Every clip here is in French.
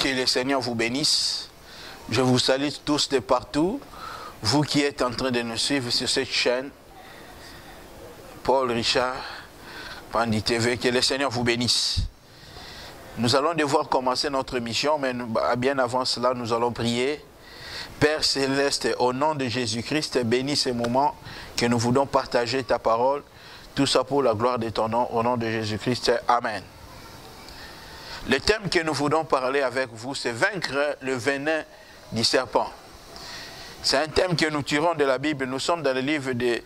Que le Seigneur vous bénisse. Je vous salue tous de partout. Vous qui êtes en train de nous suivre sur cette chaîne. Paul Richard, Pandi TV, que le Seigneur vous bénisse. Nous allons devoir commencer notre mission, mais bien avant cela, nous allons prier. Père Céleste, au nom de Jésus-Christ, bénis ces moments que nous voulons partager ta parole. Tout ça pour la gloire de ton nom, au nom de Jésus-Christ. Amen. Le thème que nous voulons parler avec vous, c'est vaincre le venin du serpent. C'est un thème que nous tirons de la Bible. Nous sommes dans le livre de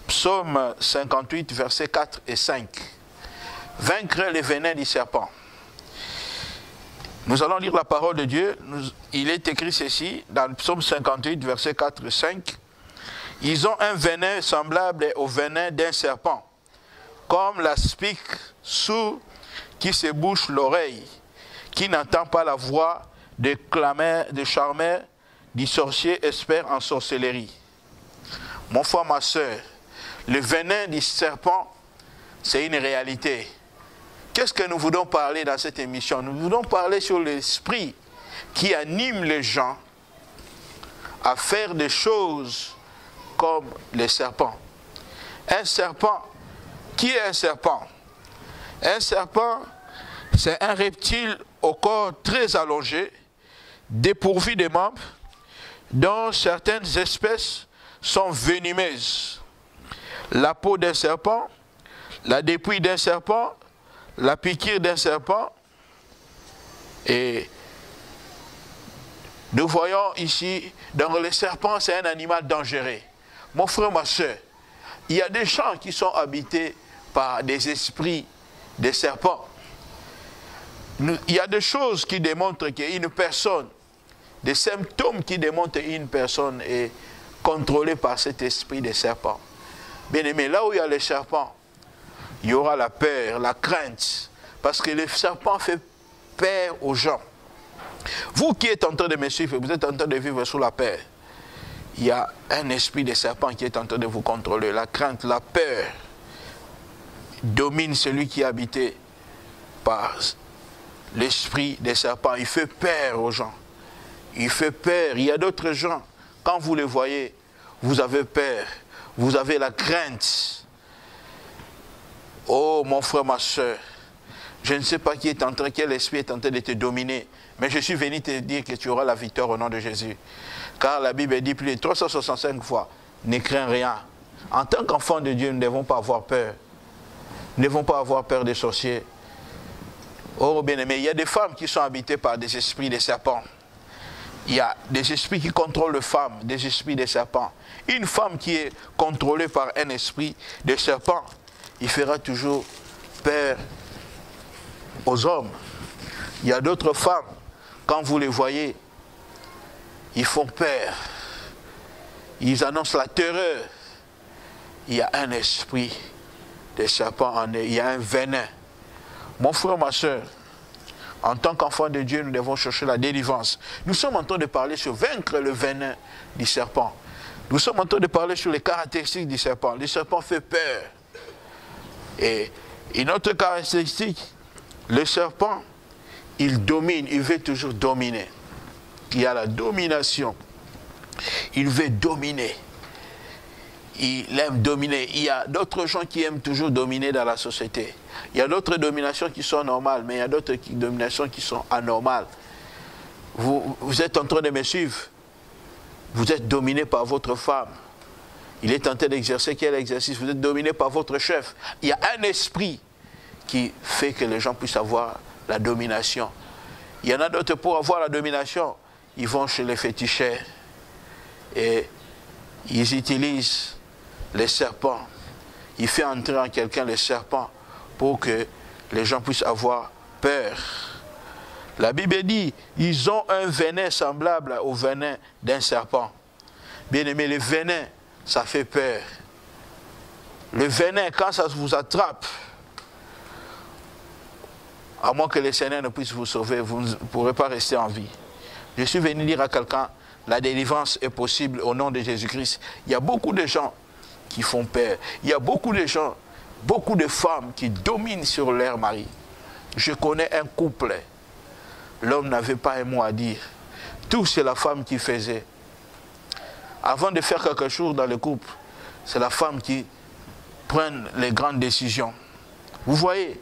Psaume 58, versets 4 et 5. Vaincre le venin du serpent. Nous allons lire la parole de Dieu. Il est écrit ceci, dans le Psaume 58, versets 4 et 5. Ils ont un venin semblable au venin d'un serpent, comme la spique sourde qui se bouche l'oreille, qui n'entend pas la voix de charmeur, du sorcier expert en sorcellerie. Mon frère, ma soeur, le venin du serpent, c'est une réalité. Qu'est-ce que nous voulons parler dans cette émission? Nous voulons parler sur l'esprit qui anime les gens à faire des choses comme les serpents. Un serpent, qui est un serpent? Un serpent, c'est un reptile au corps très allongé, dépourvu de membres, dont certaines espèces sont venimeuses. La peau d'un serpent, la dépouille d'un serpent, la piqûre d'un serpent. Et nous voyons ici, donc le serpent, c'est un animal dangereux. Mon frère, ma soeur, il y a des gens qui sont habités par des esprits des serpents. Il y a des choses qui démontrent qu'une personne, des symptômes qui démontrent qu'une personne est contrôlée par cet esprit des serpents. Bien aimé, là où il y a les serpents, il y aura la peur, la crainte, parce que le serpent fait peur aux gens. Vous qui êtes en train de me suivre, vous êtes en train de vivre sous la peur. Il y a un esprit de serpent qui est en train de vous contrôler. La crainte, la peur domine celui qui est habité par l'esprit des serpents. Il fait peur aux gens. Il fait peur. Il y a d'autres gens, quand vous les voyez, vous avez peur. Vous avez la crainte. Oh mon frère, ma soeur, je ne sais pas quel esprit est en train de te dominer, mais je suis venu te dire que tu auras la victoire au nom de Jésus. Car la Bible dit plus de 365 fois, ne crains rien. En tant qu'enfant de Dieu, nous ne devons pas avoir peur. Nous ne devons pas avoir peur des sorciers. Oh bien-aimé, il y a des femmes qui sont habitées par des esprits de serpents. Il y a des esprits qui contrôlent les femmes, des esprits de serpents. Une femme qui est contrôlée par un esprit de serpent, il fera toujours peur aux hommes. Il y a d'autres femmes, quand vous les voyez, ils font peur. Ils annoncent la terreur. Il y a un esprit de serpent en eux, il y a un venin. Mon frère, ma soeur, en tant qu'enfant de Dieu, nous devons chercher la délivrance. Nous sommes en train de parler sur vaincre le venin du serpent. Nous sommes en train de parler sur les caractéristiques du serpent. Le serpent fait peur. Et une autre caractéristique, le serpent, il domine, il veut toujours dominer. Il y a la domination. Il veut dominer. Il aime dominer. Il y a d'autres gens qui aiment toujours dominer dans la société. Il y a d'autres dominations qui sont normales, mais il y a d'autres dominations qui sont anormales. Vous êtes en train de me suivre. Vous êtes dominé par votre femme. Il est en train d'exercer quel exercice? Vous êtes dominé par votre chef. Il y a un esprit qui fait que les gens puissent avoir la domination. Il y en a d'autres, pour avoir la domination, ils vont chez les féticheurs et ils utilisent les serpents. Il fait entrer en quelqu'un les serpents pour que les gens puissent avoir peur. La Bible dit, ils ont un venin semblable au venin d'un serpent. Bien aimé, le venin, ça fait peur. Le venin, quand ça vous attrape, à moins que le Seigneur ne puisse vous sauver, vous ne pourrez pas rester en vie. Je suis venu dire à quelqu'un, la délivrance est possible au nom de Jésus-Christ. Il y a beaucoup de gens qui font peur. Il y a beaucoup de gens, beaucoup de femmes qui dominent sur leur mari. Je connais un couple. l'homme n'avait pas un mot à dire. Tout, c'est la femme qui faisait. Avant de faire quelque chose dans le couple, c'est la femme qui prend les grandes décisions. Vous voyez,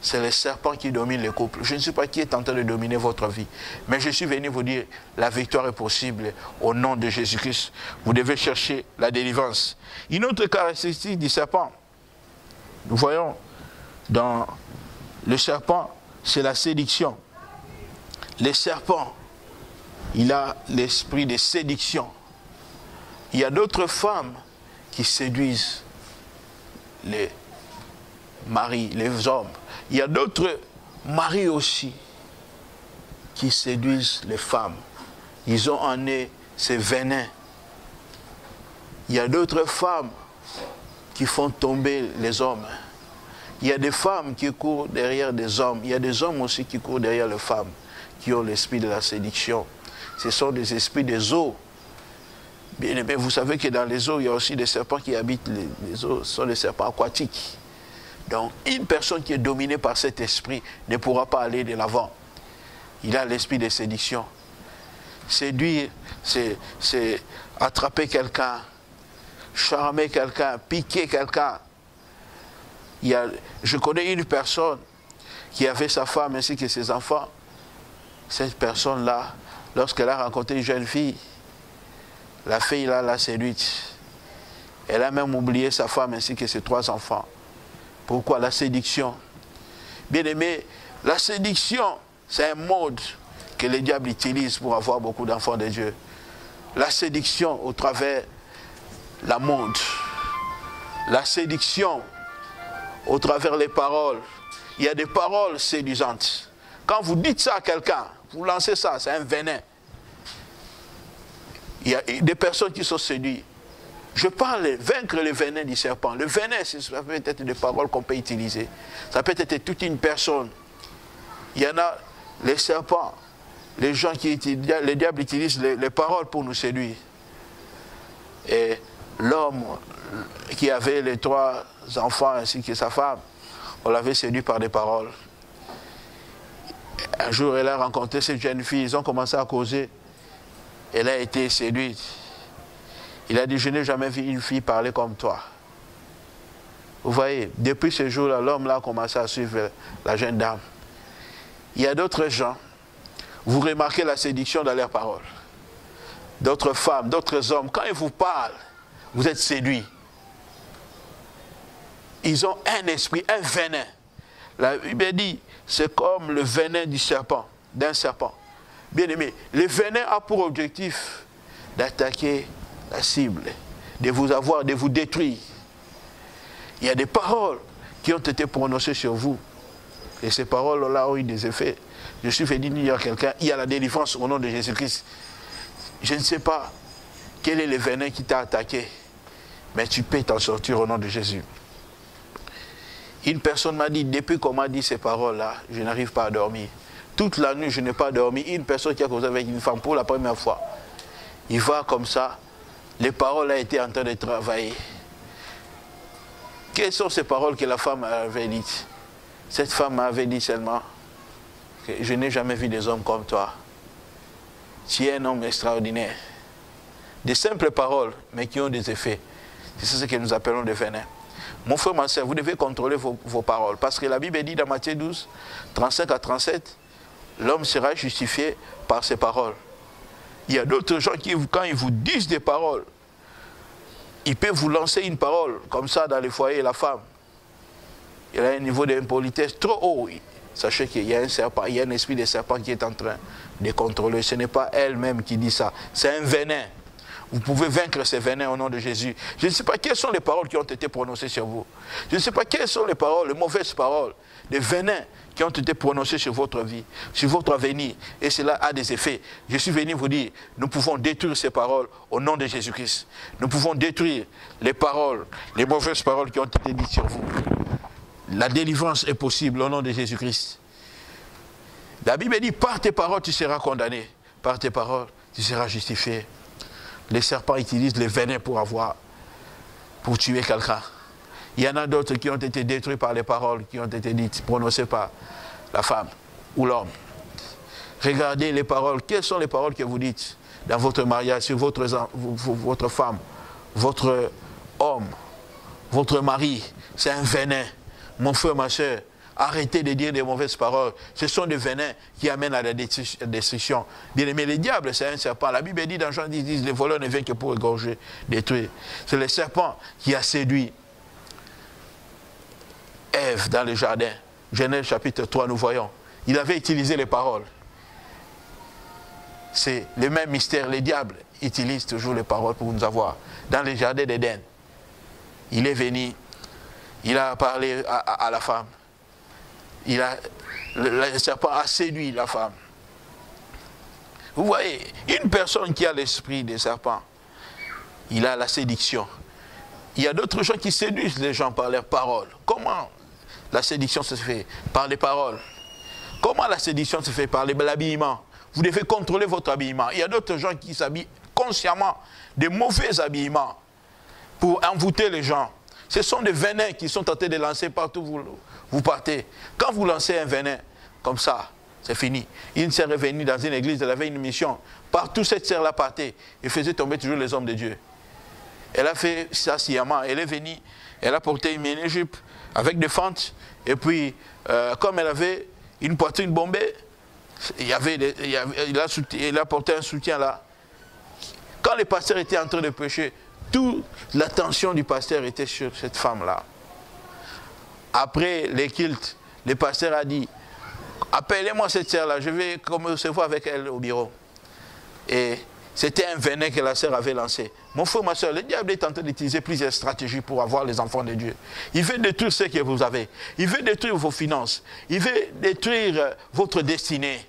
c'est le serpent qui domine le couple. Je ne sais pas qui est en train de dominer votre vie, mais je suis venu vous dire, la victoire est possible au nom de Jésus-Christ. Vous devez chercher la délivrance. Une autre caractéristique du serpent, nous voyons dans le serpent, c'est la séduction. Le serpent, il a l'esprit de séduction. Il y a d'autres femmes qui séduisent les maris, les hommes. Il y a d'autres maris aussi qui séduisent les femmes. Ils ont en eux ces venins. Il y a d'autres femmes qui font tomber les hommes. Il y a des femmes qui courent derrière des hommes. Il y a des hommes aussi qui courent derrière les femmes, qui ont l'esprit de la séduction. Ce sont des esprits des eaux. Bien aimé, vous savez que dans les eaux, il y a aussi des serpents qui habitent les eaux. Ce sont des serpents aquatiques. Donc, une personne qui est dominée par cet esprit ne pourra pas aller de l'avant. Il a l'esprit de séduction. Séduire, c'est attraper quelqu'un, charmer quelqu'un, piquer quelqu'un. Je connais une personne qui avait sa femme ainsi que ses enfants. Cette personne-là, lorsqu'elle a rencontré une jeune fille, la fille là l'a séduite. Elle a même oublié sa femme ainsi que ses 3 enfants. Pourquoi? La séduction. Bien aimé, la séduction, c'est un mode que le diable utilise pour avoir beaucoup d'enfants de Dieu. La séduction au travers la mode. La séduction au travers les paroles. Il y a des paroles séduisantes. Quand vous dites ça à quelqu'un, vous lancez ça, c'est un venin. Il y a des personnes qui sont séduites. Je parle de vaincre le venin du serpent. Le venin, ça peut être des paroles qu'on peut utiliser. Ça peut être toute une personne. Il y en a, les serpents, les gens qui utilisent, le diable utilise les paroles pour nous séduire. Et l'homme qui avait les 3 enfants ainsi que sa femme, on l'avait séduit par des paroles. Un jour, elle a rencontré cette jeune fille, ils ont commencé à causer. Elle a été séduite. Il a dit, je n'ai jamais vu une fille parler comme toi. Vous voyez, depuis ce jour-là, l'homme là a commencé à suivre la jeune dame. Il y a d'autres gens, vous remarquez la séduction dans leurs paroles. D'autres femmes, d'autres hommes, quand ils vous parlent, vous êtes séduits. Ils ont un esprit, un venin. La Bible dit, c'est comme le venin du serpent, d'un serpent. Bien aimé, le venin a pour objectif d'attaquer la cible, de vous avoir, de vous détruire. Il y a des paroles qui ont été prononcées sur vous. Et ces paroles-là ont eu des effets. Je suis venu dire à quelqu'un, il y a la délivrance au nom de Jésus-Christ. Je ne sais pas quel est le venin qui t'a attaqué, mais tu peux t'en sortir au nom de Jésus. Une personne m'a dit, depuis qu'on m'a dit ces paroles-là, je n'arrive pas à dormir. Toute la nuit, je n'ai pas dormi. Une personne qui a causé avec une femme pour la première fois. Il va comme ça. Les paroles ont été en train de travailler. Quelles sont ces paroles que la femme avait dites? Cette femme m'avait dit seulement que je n'ai jamais vu des hommes comme toi. Tu es un homme extraordinaire. Des simples paroles, mais qui ont des effets. C'est ce que nous appelons des venins. Mon frère, ma soeur, vous devez contrôler vos paroles. Parce que la Bible dit dans Matthieu 12, 35 à 37, l'homme sera justifié par ses paroles. Il y a d'autres gens qui, quand ils vous disent des paroles, ils peuvent vous lancer une parole, comme ça, dans les foyers, la femme. Il y a un niveau d'impolitesse trop haut. Sachez qu'il y a un serpent, il y a un esprit de serpent qui est en train de contrôler. Ce n'est pas elle-même qui dit ça. C'est un venin. Vous pouvez vaincre ces venins au nom de Jésus. Je ne sais pas quelles sont les paroles qui ont été prononcées sur vous. Je ne sais pas quelles sont les paroles, les mauvaises paroles, les venins qui ont été prononcés sur votre vie, sur votre avenir. Et cela a des effets. Je suis venu vous dire, nous pouvons détruire ces paroles au nom de Jésus-Christ. Nous pouvons détruire les paroles, les mauvaises paroles qui ont été dites sur vous. La délivrance est possible au nom de Jésus-Christ. La Bible dit, par tes paroles, tu seras condamné. Par tes paroles, tu seras justifié. Les serpents utilisent les venins pour tuer quelqu'un. Il y en a d'autres qui ont été détruits par les paroles qui ont été dites, prononcées par la femme ou l'homme. Regardez les paroles. Quelles sont les paroles que vous dites dans votre mariage, sur votre femme, votre homme, votre mari? C'est un venin. Mon frère, ma soeur, arrêtez de dire des mauvaises paroles. Ce sont des venins qui amènent à la destruction. Bien aimé, le diable, c'est un serpent. La Bible dit dans Jean 10, les voleurs ne viennent que pour égorger, détruire. C'est le serpent qui a séduit Ève dans le jardin. Genèse chapitre 3, nous voyons. Il avait utilisé les paroles. C'est le même mystère. Le diable utilise toujours les paroles pour nous avoir. Dans le jardin d'Éden, il est venu, il a parlé à la femme. Le serpent a séduit la femme. Vous voyez, une personne qui a l'esprit des serpents, il a la séduction. Il y a d'autres gens qui séduisent les gens par leurs paroles. Comment la séduction se fait? Par les paroles. Comment la séduction se fait? Par l'habillement. Vous devez contrôler votre habillement. Il y a d'autres gens qui s'habillent consciemment de mauvais habillements pour envoûter les gens. Ce sont des venins qui sont tentés de lancer partout où vous partez. Quand vous lancez un venin comme ça, c'est fini. Une sœur est venue dans une église, elle avait une mission. Partout cette sœur-là partait et faisait tomber toujours les hommes de Dieu. Elle a fait ça sciemment. Elle est venue, elle a porté une mini-jupe avec des fentes. Et puis, comme elle avait une poitrine bombée, il a porté un soutien là. Quand le pasteur était en train de prêcher, toute l'attention du pasteur était sur cette femme-là. Après les cultes, le pasteur a dit, appelez-moi cette sœur-là, je vais recevoir avec elle au bureau. Et c'était un venin que la sœur avait lancé. Mon frère, ma soeur, le diable est en train d'utiliser plusieurs stratégies pour avoir les enfants de Dieu. Il veut détruire ce que vous avez. Il veut détruire vos finances. Il veut détruire votre destinée.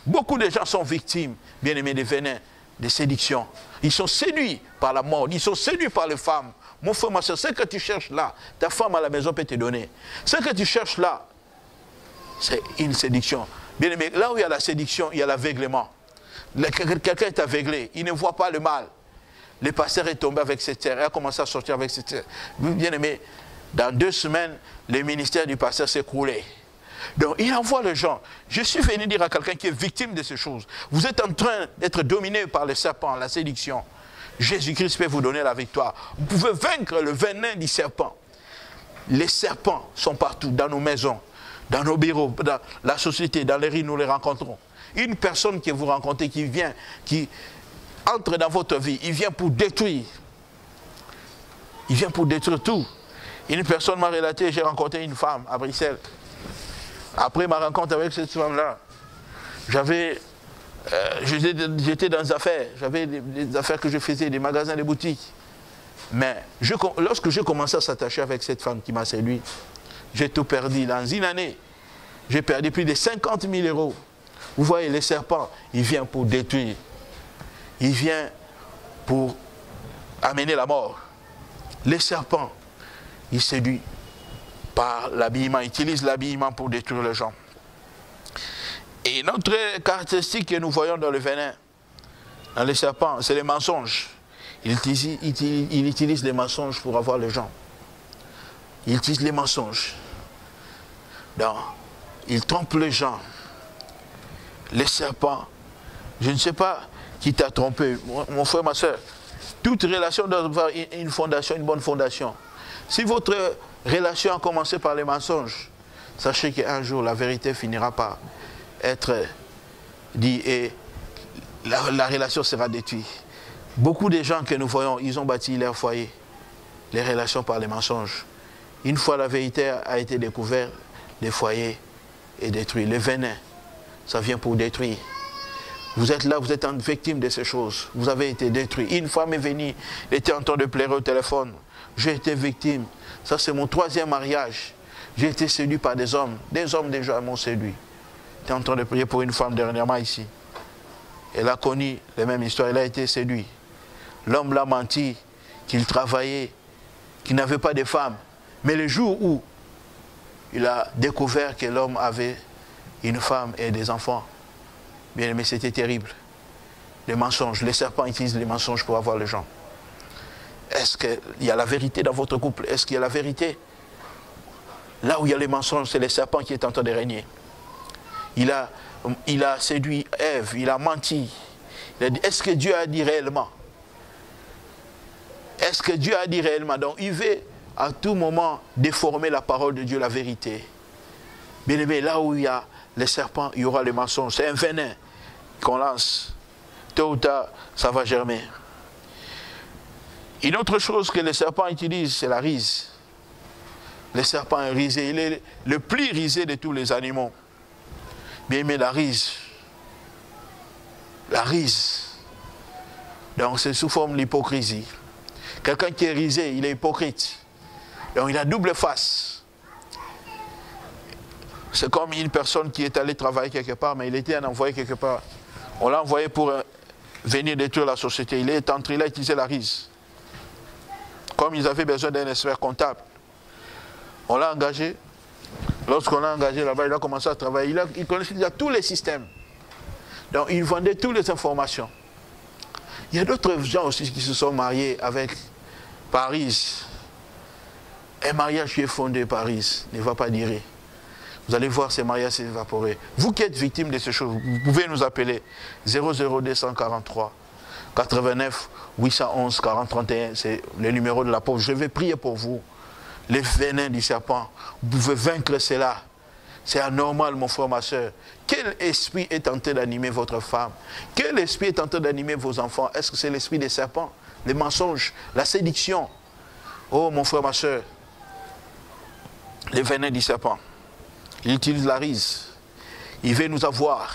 Beaucoup de gens sont victimes, bien aimés, des venins, des séductions. Ils sont séduits par la mort. Ils sont séduits par les femmes. Mon frère, ma soeur, ce que tu cherches là, ta femme à la maison peut te donner. Ce que tu cherches là, c'est une séduction. Bien aimé, là où il y a la séduction, il y a l'aveuglement. Quelqu'un est aveuglé, il ne voit pas le mal. Le pasteur est tombé avec cette terre, il a commencé à sortir avec cette terre. Bien aimé, dans 2 semaines, le ministère du pasteur s'est écroulé. Donc il envoie les gens. Je suis venu dire à quelqu'un qui est victime de ces choses, vous êtes en train d'être dominé par le serpent, la séduction. Jésus-Christ peut vous donner la victoire. Vous pouvez vaincre le venin du serpent. Les serpents sont partout, dans nos maisons, dans nos bureaux, dans la société, dans les rues, nous les rencontrons. Une personne que vous rencontrez qui vient, qui entre dans votre vie, il vient pour détruire. Il vient pour détruire tout. Une personne m'a relaté, j'ai rencontré une femme à Bruxelles. Après ma rencontre avec cette femme-là, j'étais dans des affaires. J'avais des affaires que je faisais, des magasins, des boutiques. Mais lorsque j'ai commencé à s'attacher avec cette femme qui m'a séduit, j'ai tout perdu. Dans une année, j'ai perdu plus de 50 000 euros. Vous voyez, les serpents, il vient pour détruire. Il vient pour amener la mort. Les serpents, ils séduisent par l'habillement, ils utilisent l'habillement pour détruire les gens. Et notre caractéristique que nous voyons dans le venin, dans les serpents, c'est les mensonges. Il utilise les mensonges pour avoir les gens. Il utilise les mensonges. Donc, il trompe les gens. Les serpents, je ne sais pas qui t'a trompé, mon frère, ma soeur. Toute relation doit avoir une fondation, une bonne fondation. Si votre relation a commencé par les mensonges, sachez qu'un jour la vérité finira par être dit et la relation sera détruite. Beaucoup de gens que nous voyons, ils ont bâti leur foyer, les relations par les mensonges. Une fois la vérité a été découverte, le foyer est détruit. Le venin, ça vient pour détruire. Vous êtes là, vous êtes victime de ces choses. Vous avez été détruit. Une femme est venue, elle était en train de pleurer au téléphone. J'ai été victime. Ça, c'est mon 3e mariage. J'ai été séduit par des hommes. Des hommes déjà m'ont séduit. J'étais en train de prier pour une femme dernièrement ici. Elle a connu la même histoire. Elle a été séduite. L'homme l'a menti, qu'il travaillait, qu'il n'avait pas de femme. Mais le jour où il a découvert que l'homme avait une femme et des enfants, bien aimé, c'était terrible. Les mensonges, les serpents utilisent les mensonges pour avoir les gens. Est-ce qu'il y a la vérité dans votre couple? Est-ce qu'il y a la vérité? Là où il y a les mensonges, c'est les serpents qui est en train de régner. Il a séduit Ève, il a menti. Il a dit, est-ce que Dieu a dit réellement? Est-ce que Dieu a dit réellement? Donc il veut à tout moment déformer la parole de Dieu, la vérité. Bien aimé, là où il y a les serpents, il y aura les mensonges. C'est un venin qu'on lance. Tôt ou tard, ça va germer. Une autre chose que les serpents utilisent, c'est la rise. Le serpent est risé. Il est le plus risé de tous les animaux. Bien aimé, la rise. La rise. Donc c'est sous forme de l'hypocrisie. Quelqu'un qui est risé, il est hypocrite. Donc il a double face. C'est comme une personne qui est allée travailler quelque part, mais il était un envoyé quelque part. On l'a envoyé pour venir détruire la société. Il est entré, il a utilisé la rise. Comme ils avaient besoin d'un expert comptable. On l'a engagé. Lorsqu'on l'a engagé là-bas, il a commencé à travailler. Il connaissait déjà tous les systèmes. Donc il vendait toutes les informations. Il y a d'autres gens aussi qui se sont mariés avec Paris. Un mariage qui est fondé Paris ne va pas durer. Vous allez voir ces mariages s'évaporer. Vous qui êtes victime de ces choses, vous pouvez nous appeler 00243 89 811 40 31. C'est le numéro de la pauvre. Je vais prier pour vous. Les venins du serpent, vous pouvez vaincre cela. C'est anormal, mon frère, ma soeur. Quel esprit est tenté d'animer votre femme? Quel esprit est tenté d'animer vos enfants? Est-ce que c'est l'esprit des serpents, les mensonges, la séduction? Oh, mon frère, ma soeur, les venins du serpent. Il utilise la rise. Il veut nous avoir.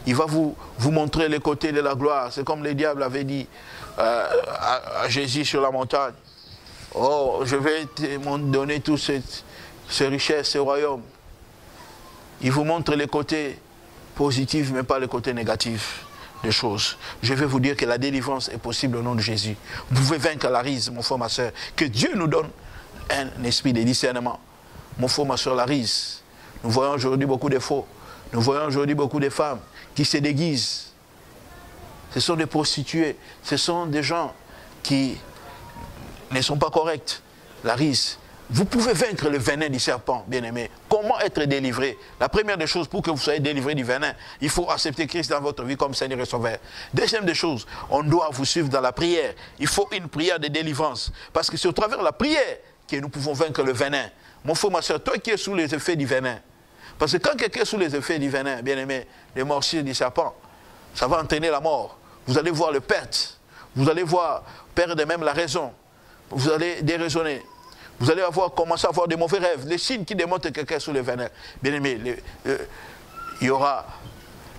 Il va vous montrer les côtés de la gloire. C'est comme le diable avait dit à Jésus sur la montagne. Oh, je vais te donner toutes ces richesses, ces royaumes. Il vous montre les côtés positifs, mais pas les côtés négatifs des choses. Je vais vous dire que la délivrance est possible au nom de Jésus. Vous pouvez vaincre la rise, mon frère, ma soeur. Que Dieu nous donne un esprit de discernement. Mon frère, ma soeur, la rise. Nous voyons aujourd'hui beaucoup de faux. Nous voyons aujourd'hui beaucoup de femmes qui se déguisent. Ce sont des prostituées. Ce sont des gens qui ne sont pas corrects. La rise. Vous pouvez vaincre le venin du serpent, bien-aimé. Comment être délivré? La première des choses, pour que vous soyez délivré du venin, il faut accepter Christ dans votre vie comme Seigneur et Sauveur. Deuxième des choses, on doit vous suivre dans la prière. Il faut une prière de délivrance. Parce que c'est au travers de la prière que nous pouvons vaincre le venin. Mon frère, ma soeur, toi qui es sous les effets du venin. Parce que quand quelqu'un est sous les effets du venin, bien-aimé, les morsures du serpent, ça va entraîner la mort. Vous allez voir le perte. Vous allez voir perdre même la raison. Vous allez déraisonner. Vous allez commencer à avoir des mauvais rêves. Les signes qui démontrent que quelqu'un est sous le venin. Bien aimé, il y aura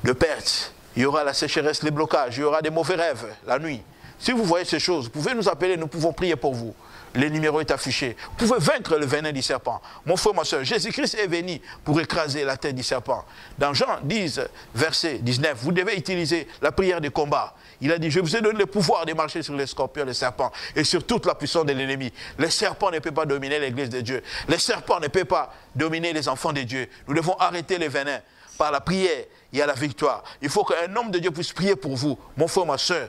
de pertes, il y aura la sécheresse, les blocages, il y aura des mauvais rêves la nuit. Si vous voyez ces choses, vous pouvez nous appeler, nous pouvons prier pour vous. Le numéro est affiché. Vous pouvez vaincre le venin du serpent. Mon frère, ma soeur, Jésus-Christ est venu pour écraser la tête du serpent. Dans Jean 10, verset 19, vous devez utiliser la prière de combat. Il a dit, je vous ai donné le pouvoir de marcher sur les scorpions, les serpents et sur toute la puissance de l'ennemi. Les serpents ne peuvent pas dominer l'église de Dieu. Les serpents ne peuvent pas dominer les enfants de Dieu. Nous devons arrêter les venins. Par la prière, il y a la victoire. Il faut qu'un homme de Dieu puisse prier pour vous, mon frère, ma soeur.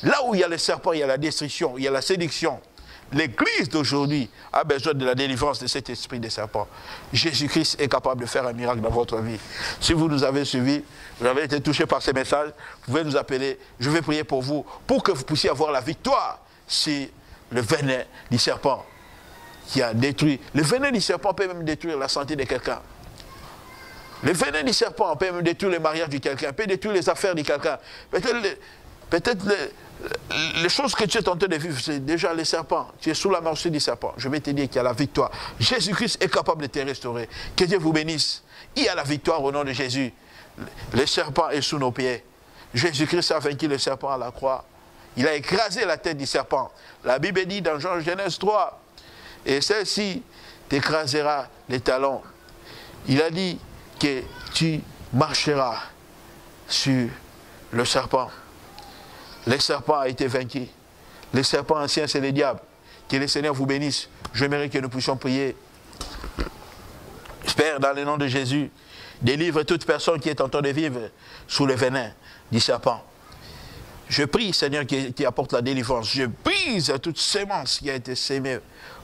Là où il y a les serpents, il y a la destruction, il y a la séduction. L'église d'aujourd'hui a besoin de la délivrance de cet esprit des serpents. Jésus-Christ est capable de faire un miracle dans votre vie. Si vous nous avez suivis, vous avez été touché par ces messages, vous pouvez nous appeler. Je vais prier pour vous, pour que vous puissiez avoir la victoire sur le venin du serpent qui a détruit. Le venin du serpent peut même détruire la santé de quelqu'un. Le venin du serpent peut même détruire le mariage de quelqu'un, peut détruire les affaires de quelqu'un. Peut-être les choses que tu es en train de vivre, c'est déjà les serpents. Tu es sous la mercé du serpent. Je vais te dire qu'il y a la victoire. Jésus-Christ est capable de te restaurer. Que Dieu vous bénisse. Il y a la victoire au nom de Jésus. Le serpent est sous nos pieds. Jésus-Christ a vaincu le serpent à la croix. Il a écrasé la tête du serpent. La Bible dit dans Genèse 3, et celle-ci t'écrasera les talons. Il a dit que tu marcheras sur le serpent. Le serpent a été vaincu. Le serpent ancien, c'est le diable. Que le Seigneur vous bénisse. J'aimerais que nous puissions prier. Père, dans le nom de Jésus, délivre toute personne qui est en train de vivre sous le venin du serpent. Je prie, Seigneur, qui apporte la délivrance. Je prie brise toute sémence qui a été sémée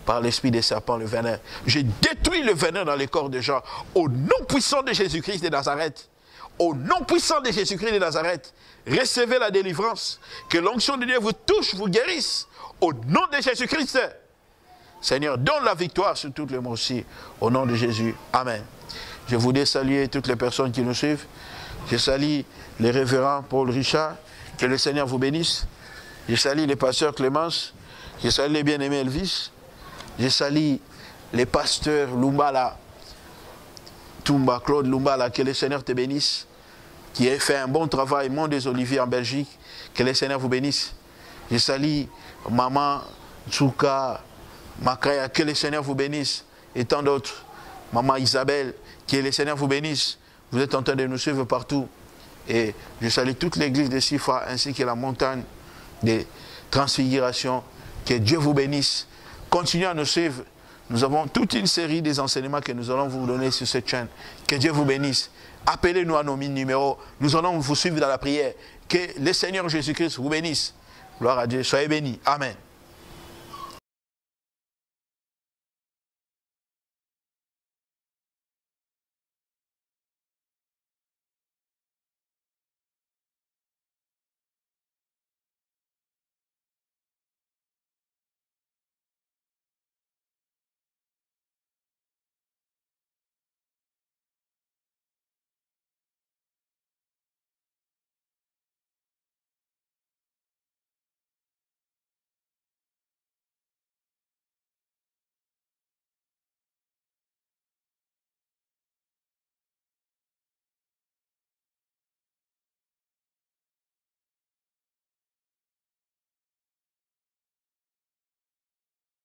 par l'esprit des serpents, le venin. Je détruis le venin dans les corps des gens. Au nom puissant de Jésus-Christ de Nazareth, au nom puissant de Jésus-Christ de Nazareth, recevez la délivrance. Que l'onction de Dieu vous touche, vous guérisse. Au nom de Jésus-Christ. Seigneur, donne la victoire sur toutes les mots aussi. Au nom de Jésus. Amen. Je voudrais saluer toutes les personnes qui nous suivent. Je salue les révérends Paul Richard. Que le Seigneur vous bénisse. Je salue les pasteurs Clémence. Je salue les bien-aimés Elvis. Je salue les pasteurs Lumbala, Toumba, Claude Lumbala, que le Seigneur te bénisse, qui a fait un bon travail, Mont des Oliviers en Belgique, que le Seigneur vous bénisse. Je salue Maman Tsuka, Makaya, que le Seigneur vous bénisse, et tant d'autres. Maman Isabelle, que le Seigneur vous bénisse. Vous êtes en train de nous suivre partout. Et je salue toute l'église de Sifa, ainsi que la montagne des transfigurations. Que Dieu vous bénisse. Continuez à nous suivre. Nous avons toute une série des enseignements que nous allons vous donner sur cette chaîne. Que Dieu vous bénisse. Appelez-nous à nos numéros. Nous allons vous suivre dans la prière. Que le Seigneur Jésus-Christ vous bénisse. Gloire à Dieu. Soyez bénis. Amen.